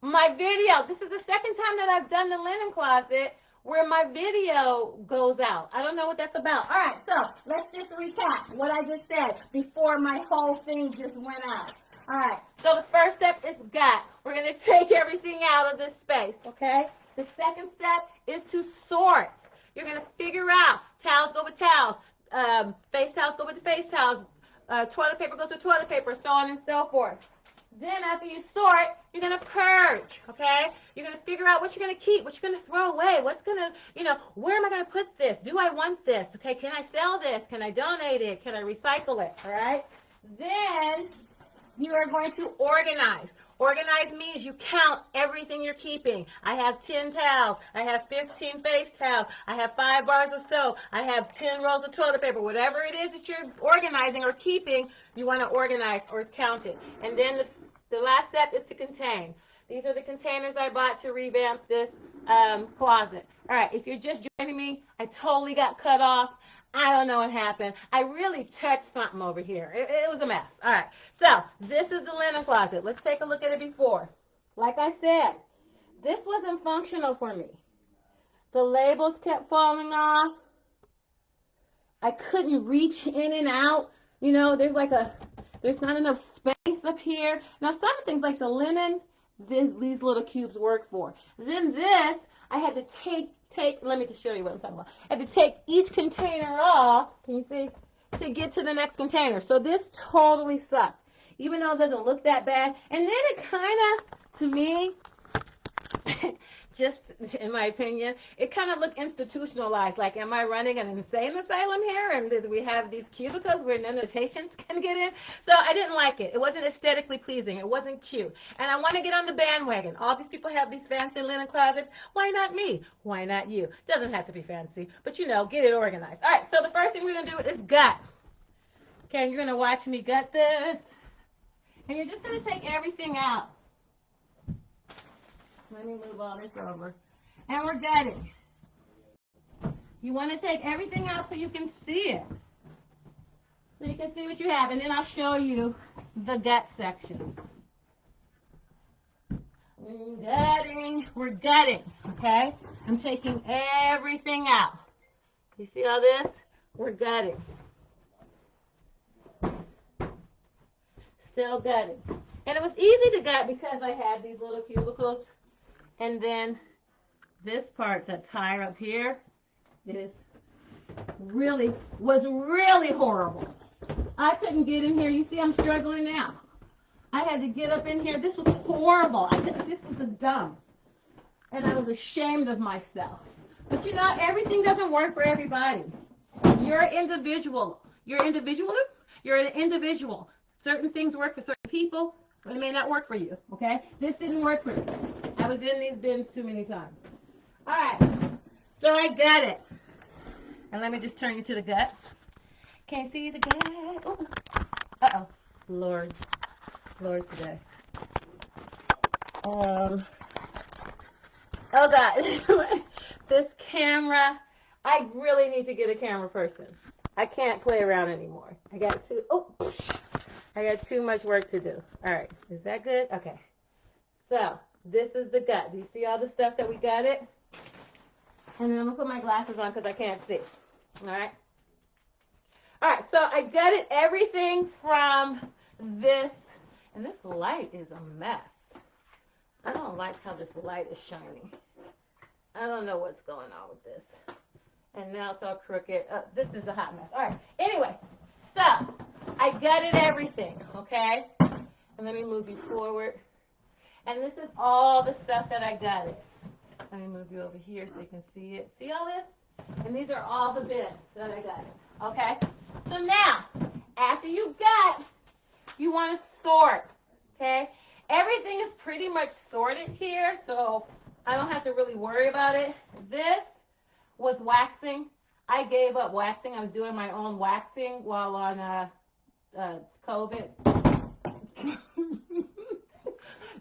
my video. This is the second time that I've done the linen closet where my video goes out. I don't know what that's about. All right, so let's just recap what I just said before my whole thing just went out. All right, so the first step is gut. We're going to take everything out of this space, okay? The second step is to sort. You're going to figure out towels go with towels, face towels go with face towels, toilet paper goes with toilet paper, so on and so forth. Then after you sort, you're going to purge, okay? You're going to figure out what you're going to keep, what you're going to throw away, what's going to, where am I going to put this? Do I want this? Okay, can I sell this? Can I donate it? Can I recycle it? All right? Then you are going to organize. Organize means you count everything you're keeping. I have 10 towels. I have 15 face towels. I have 5 bars of soap. I have 10 rolls of toilet paper. Whatever it is that you're organizing or keeping, you want to organize or count it. And then the last step is to contain. These are the containers I bought to revamp this closet. All right, if you're just joining me, I totally got cut off. I don't know what happened. I really touched something over here. It was a mess. All right, so this is the linen closet. Let's take a look at it before. Like I said, this wasn't functional for me. The labels kept falling off. I couldn't reach in and out. There's not enough space up here. Now, some things like the linen, these little cubes work for. Then this, I had to take, let me just show you what I'm talking about. I had to take each container off, can you see, to get to the next container. So this totally sucks, even though it doesn't look that bad. And then it kind of, to me, just in my opinion, it kind of looked institutionalized. Like, am I running an insane asylum here? And we have these cubicles where none of the patients can get in? So I didn't like it. It wasn't aesthetically pleasing. It wasn't cute. And I want to get on the bandwagon. All these people have these fancy linen closets. Why not me? Why not you? Doesn't have to be fancy, but get it organized. All right, so the first thing we're going to do is gut. Okay, you're going to watch me gut this. And you're just going to take everything out. Let me move all this over. And we're gutting. You want to take everything out so you can see it. So you can see what you have. And then I'll show you the gut section. We're gutting, okay? I'm taking everything out. You see all this? We're gutting. Still gutting. And it was easy to gut because I had these little cubicles. And then this part that's higher up here was really horrible. I couldn't get in here. You see, I'm struggling now. I had to get up in here. This was horrible. This was a dump. And I was ashamed of myself. But everything doesn't work for everybody. You're individual. You're individual. You're an individual. Certain things work for certain people, but it may not work for you, okay? This didn't work for me. I was in these bins too many times. All right, so I got it. And let me just turn you to the gut. Can't see the gut. Ooh. Uh-oh. Lord today. Oh, God. This camera, I really need to get a camera person. I can't play around anymore. I got too much work to do. All right, is that good? Okay. So, this is the gut. Do you see all the stuff that we got it? And then I'm going to put my glasses on because I can't see. All right? All right, so I gutted everything from this. And this light is a mess. I don't like how this light is shining. I don't know what's going on with this. And now it's all crooked. This is a hot mess. All right, anyway. So, I gutted everything, okay? And let me move you forward. And this is all the stuff that I gutted. Let me move you over here so you can see it. See all this? And these are all the bits that I gutted, okay? So now, after you gut, you want to sort, okay? Everything is pretty much sorted here, so I don't have to really worry about it. This was waxing. I gave up waxing. I was doing my own waxing while on COVID.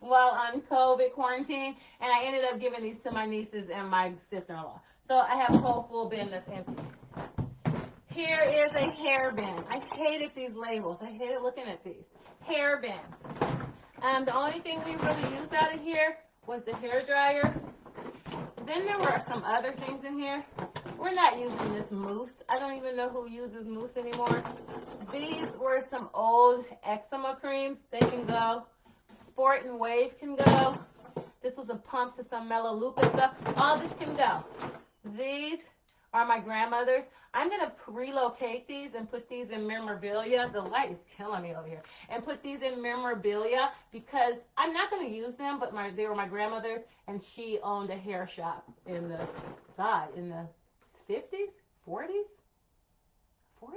While on COVID quarantine, and I ended up giving these to my nieces and my sister-in-law. So I have a whole full bin that's empty. Here is a hair bin. I hated these labels. I hated looking at these. Hair bin. The only thing we really used out of here was the hair dryer. Then there were some other things in here. We're not using this mousse. I don't even know who uses mousse anymore. These were some old eczema creams. They can go. Sport and Wave can go. This was a pump to some Melaleuca stuff. All this can go. These are my grandmother's. I'm going to relocate these and put these in memorabilia. The light is killing me over here. And put these in memorabilia because I'm not going to use them, but they were my grandmother's, and she owned a hair shop in the 50s, 40s? Wow.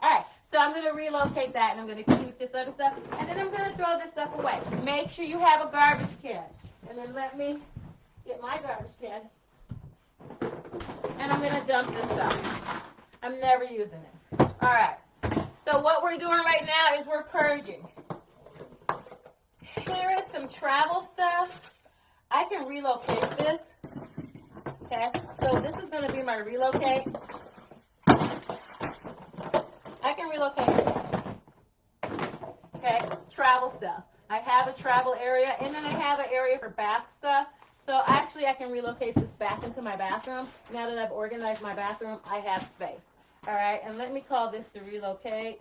All right. So I'm going to relocate that, and I'm going to keep this other stuff, and then I'm going to throw this stuff away. Make sure you have a garbage can. And then let me get my garbage can. And I'm going to dump this stuff. I'm never using it. All right. So what we're doing right now is we're purging. Here is some travel stuff. I can relocate this. Okay. So this is going to be my relocate. I can relocate this. Okay. Travel stuff. I have a travel area, and then I have an area for bath stuff. So actually, I can relocate this back into my bathroom. Now that I've organized my bathroom, I have space. All right, and let me call this to relocate.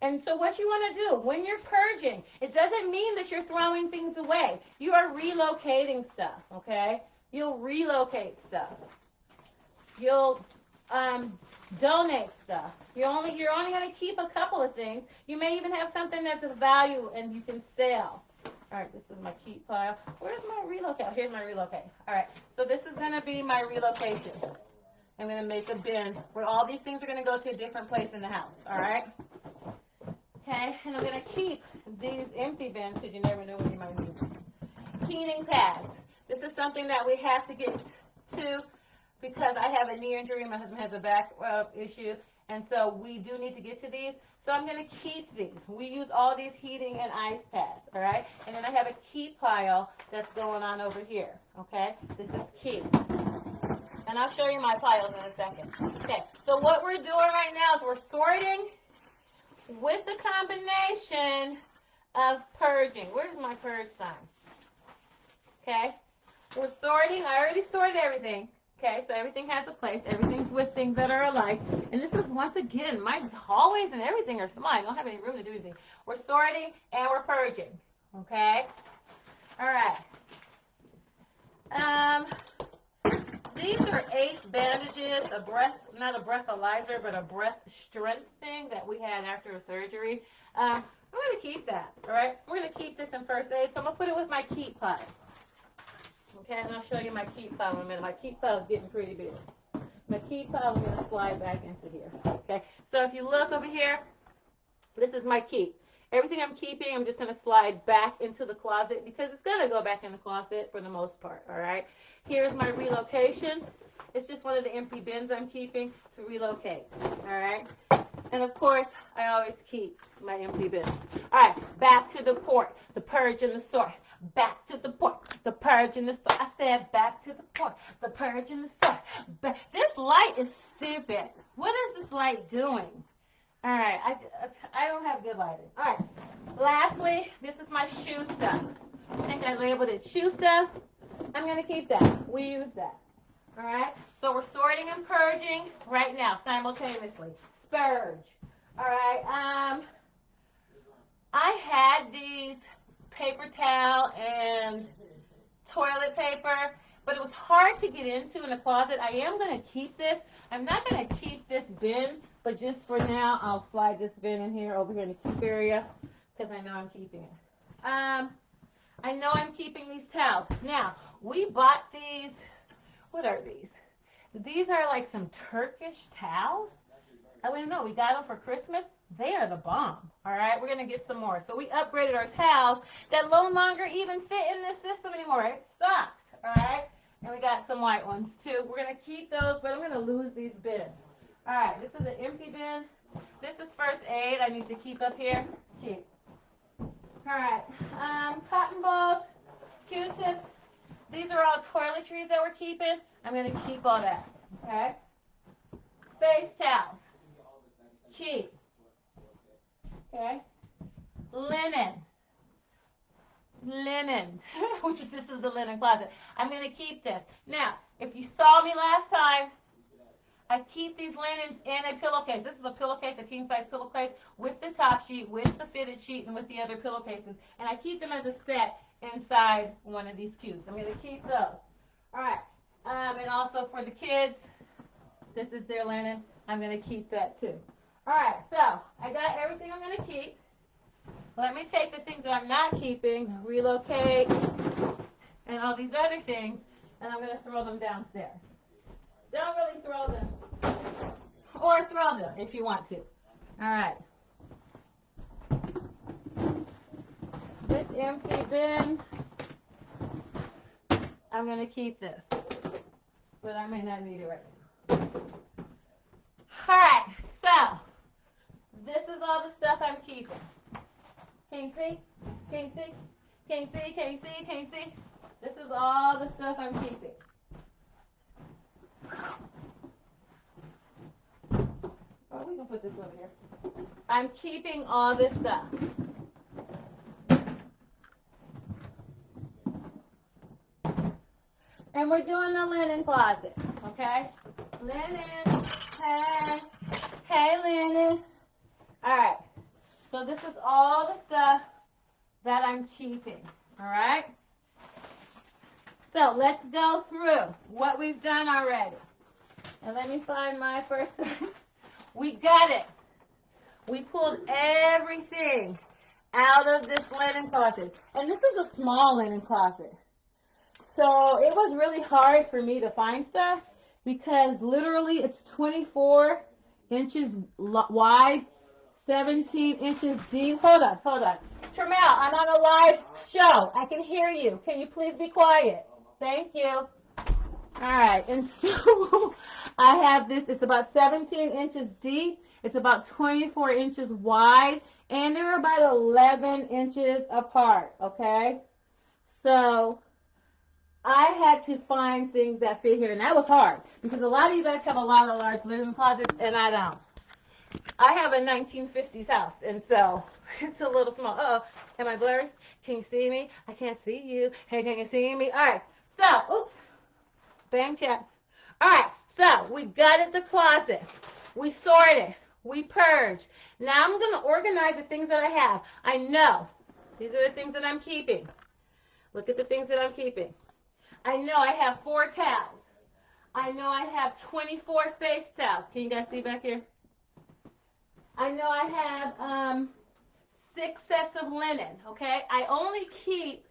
And so what you want to do when you're purging, it doesn't mean that you're throwing things away. You are relocating stuff, okay? You'll relocate stuff. You'll donate stuff. You're only going to keep a couple of things. You may even have something that's of value and you can sell. All right, this is my keep pile. Where's my relocate? Here's my relocate. All right, so this is going to be my relocation. I'm going to make a bin where all these things are going to go to a different place in the house. All right? Okay, and I'm going to keep these empty bins because you never know when you might need them. Heating pads. This is something that we have to get to because I have a knee injury. My husband has a back issue, and so we do need to get to these. So I'm going to keep these. We use all these heating and ice pads, all right? And then I have a keep pile that's going on over here, okay? This is keep. And I'll show you my piles in a second. Okay, so what we're doing right now is we're sorting with the combination of purging. Where's my purge sign? Okay, we're sorting. I already sorted everything. Okay, so everything has a place. Everything's with things that are alike. And this is, once again, my hallways and everything are small. I don't have any room to do anything. We're sorting and we're purging. Okay? All right. These are 8 bandages, not a breathalyzer, but a breath strength thing that we had after a surgery. I'm going to keep that, all right? We're going to keep this in first aid, so I'm going to put it with my keep pile. Okay, and I'll show you my keep pile in a minute. My keep pile is getting pretty big. My keep pile is going to slide back into here. Okay, so if you look over here, this is my keep. Everything I'm keeping, I'm just going to slide back into the closet because it's going to go back in the closet for the most part, all right? Here's my relocation. It's just one of the empty bins I'm keeping to relocate, all right? And, of course, I always keep my empty bins. All right, back to the port, the purge and the sort. Back to the port, the purge and the sort. I said back to the port, the purge and the sort. This light is stupid. What is this light doing? All right, I don't have good lighting. All right, lastly, this is my shoe stuff. I think I labeled it shoe stuff. I'm going to keep that. We use that. All right, so we're sorting and purging right now simultaneously. Spurge. All right, I had these paper towel and toilet paper, but it was hard to get into in the closet. I am going to keep this. I'm not going to keep this bin, but just for now, I'll slide this bin in here, over here in the keep area, because I know I'm keeping it. I know I'm keeping these towels. Now, we bought these. What are these? These are like some Turkish towels. I wouldn't know. We got them for Christmas. They are the bomb. All right, we're gonna get some more. So we upgraded our towels that no longer even fit in this system anymore. It sucked. All right, and we got some white ones too. We're gonna keep those, but I'm gonna lose these bins. All right, this is an empty bin. This is first aid. I need to keep up here. Keep. All right, cotton balls, Q-tips. These are all toiletries that we're keeping. I'm gonna keep all that. Okay. Face towels. Keep. Okay. Linen. linen, this is the linen closet. I'm going to keep this. Now, if you saw me last time, I keep these linens in a pillowcase. This is a pillowcase, a king-size pillowcase with the top sheet, with the fitted sheet, and with the other pillowcases. And I keep them as a set inside one of these cubes. I'm going to keep those. All right. And also for the kids, this is their linen. I'm going to keep that too. All right. So I got everything I'm going to keep. Let me take the things that I'm not keeping, relocate, and all these other things, and I'm going to throw them downstairs. Don't really throw them. Or throw them if you want to. All right. This empty bin, I'm going to keep this. But I may not need it right now. All right. So, this is all the stuff I'm keeping. Can you see? Can you see? Can you see? Can you see? Can you see? This is all the stuff I'm keeping. Oh, we can put this over here. I'm keeping all this stuff. And we're doing the linen closet, okay? Linen, hey, hey linen. All right, so this is all the stuff that I'm keeping, all right? So let's go through what we've done already. And let me find my first thing. We got it. We pulled everything out of this linen closet. And this is a small linen closet. So it was really hard for me to find stuff because literally it's 24 inches wide, 17 inches deep. Hold on. Tremel, I'm on a live show. I can hear you. Can you please be quiet? Thank you. All right, and so I have this. It's about 17 inches deep. It's about 24 inches wide, and they're about 11 inches apart, okay? So I had to find things that fit here, and that was hard because a lot of you guys have a lot of large linen closets, and I don't. I have a 1950s house, and so it's a little small. Uh-oh, am I blurry? Can you see me? I can't see you. Hey, can you see me? All right, so, oops. Bang check. All right, so we gutted the closet. We sorted. We purged. Now I'm going to organize the things that I have. I know. These are the things that I'm keeping. Look at the things that I'm keeping. I know I have 4 towels. I know I have 24 face towels. Can you guys see back here? I know I have 6 sets of linen, okay? I only keep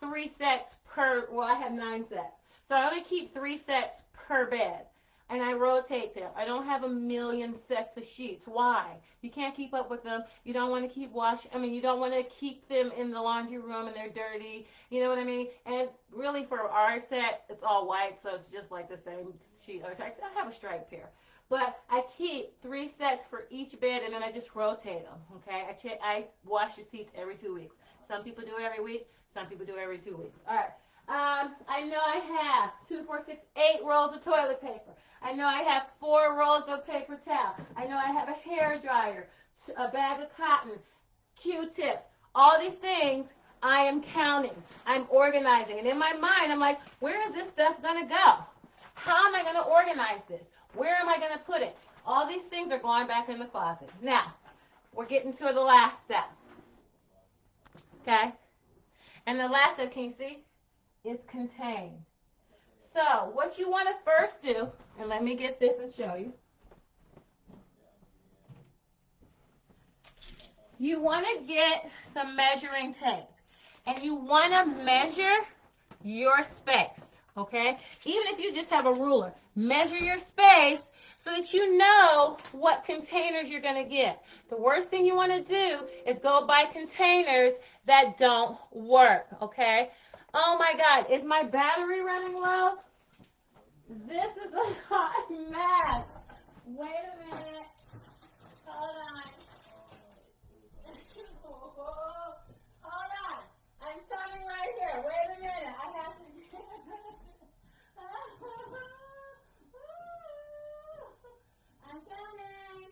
3 sets per, well, I have 9 sets. So I only keep 3 sets per bed, and I rotate them. I don't have a million sets of sheets. Why? You can't keep up with them. You don't want to keep you don't want to keep them in the laundry room and they're dirty. You know what I mean? And really for our set, it's all white, so it's just like the same sheet. I have a stripe here. But I keep 3 sets for each bed, and then I just rotate them, okay? I wash the sheets every 2 weeks. Some people do it every week. Some people do it every 2 weeks. All right. I know I have 2, 4, 6, 8 rolls of toilet paper. I know I have 4 rolls of paper towel. I know I have a hair dryer, a bag of cotton, Q-tips. All these things I am counting. I'm organizing. And in my mind, I'm like, where is this stuff going to go? How am I going to organize this? Where am I going to put it? All these things are going back in the closet. Now, we're getting to the last step. Okay? And the last step, can you see? Is contained. So what you want to first do, and let me get this and show you. You want to get some measuring tape, and you want to measure your space, okay? Even if you just have a ruler, measure your space so that you know what containers you're going to get. The worst thing you want to do is go buy containers that don't work, okay? Oh my God, is my battery running low? This is a hot mess. Wait a minute. Hold on. Hold on. I'm coming right here. Wait a minute. I have to get I'm coming.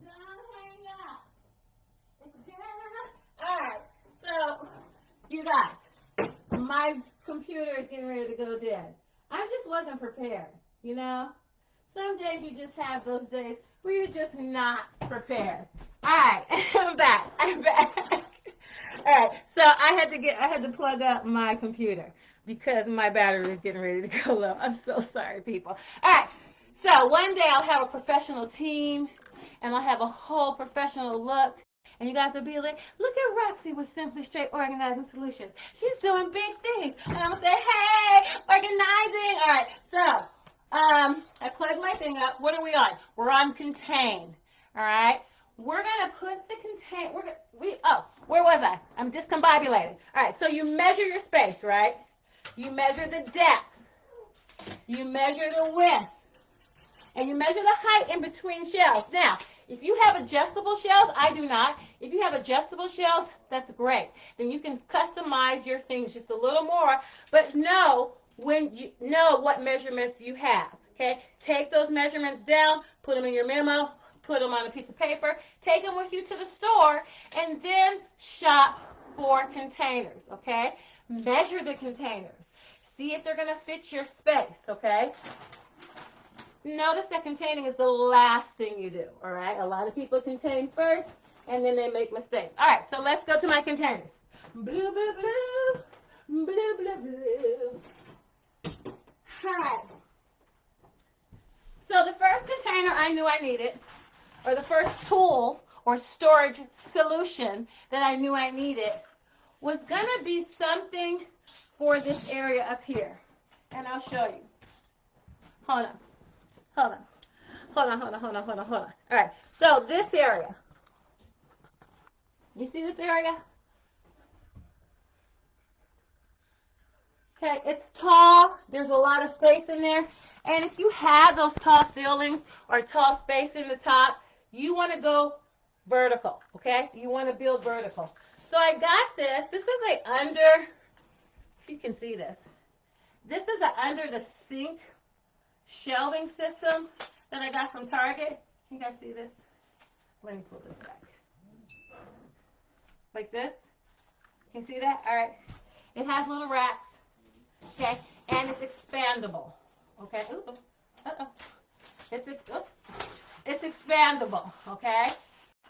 Don't hang up. All right. So, you guys. my computer is getting ready to go dead. I just wasn't prepared, you know? Some days you just have those days where you're just not prepared. All right, I'm back. All right, so I had to plug up my computer because my battery is getting ready to go low. I'm so sorry, people. All right, so one day I'll have a professional team and I'll have a whole professional look. And you guys will be like, look at Roxy with Simply Straight Organizing Solutions. She's doing big things. And I'm going to say, hey, organizing. All right, so I plugged my thing up. What are we on? We're on contain. All right. We're going to put the contain. Where was I? I'm discombobulated. All right. So you measure your space, right? You measure the depth. You measure the width. And you measure the height in between shelves. Now, if you have adjustable shelves, I do not. If you have adjustable shelves, that's great. Then you can customize your things just a little more, but know what measurements you have. Okay? Take those measurements down, put them in your memo, put them on a piece of paper, take them with you to the store, and then shop for containers. Okay? Measure the containers. See if they're going to fit your space. Okay? Notice that containing is the last thing you do, all right? A lot of people contain first, and then they make mistakes. All right, so let's go to my containers. Blue, blue, blue, blue, blue, blue. All right. So the first container I knew I needed, or the first tool or storage solution that I knew I needed, was going to be something for this area up here. And I'll show you. Hold on. Hold on. All right, so this area. You see this area? Okay, it's tall. There's a lot of space in there. And if you have those tall ceilings or tall space in the top, you want to go vertical, okay? You want to build vertical. So I got this. This is like under, if you can see this. This is a under the sink shelving system that I got from Target. Can you guys see this? Let me pull this back. Like this. Can you see that? All right. It has little racks. Okay. And it's expandable. Okay. It's expandable. Okay.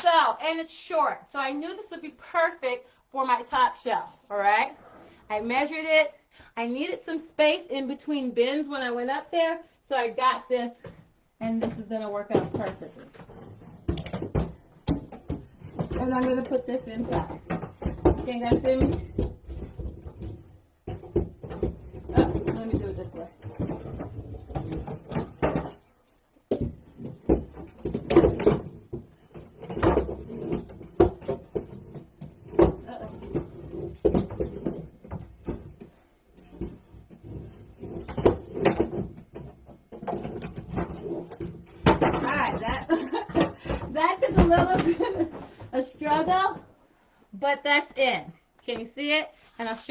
So, and it's short. So I knew this would be perfect for my top shelf. All right. I measured it. I needed some space in between bins when I went up there. So I got this, and this is going to work out perfectly. And I'm going to put this inside. Can you guys see me? Oh, let me do it this way. That took a little bit of a struggle, but that's in. Can you see it? And I'll show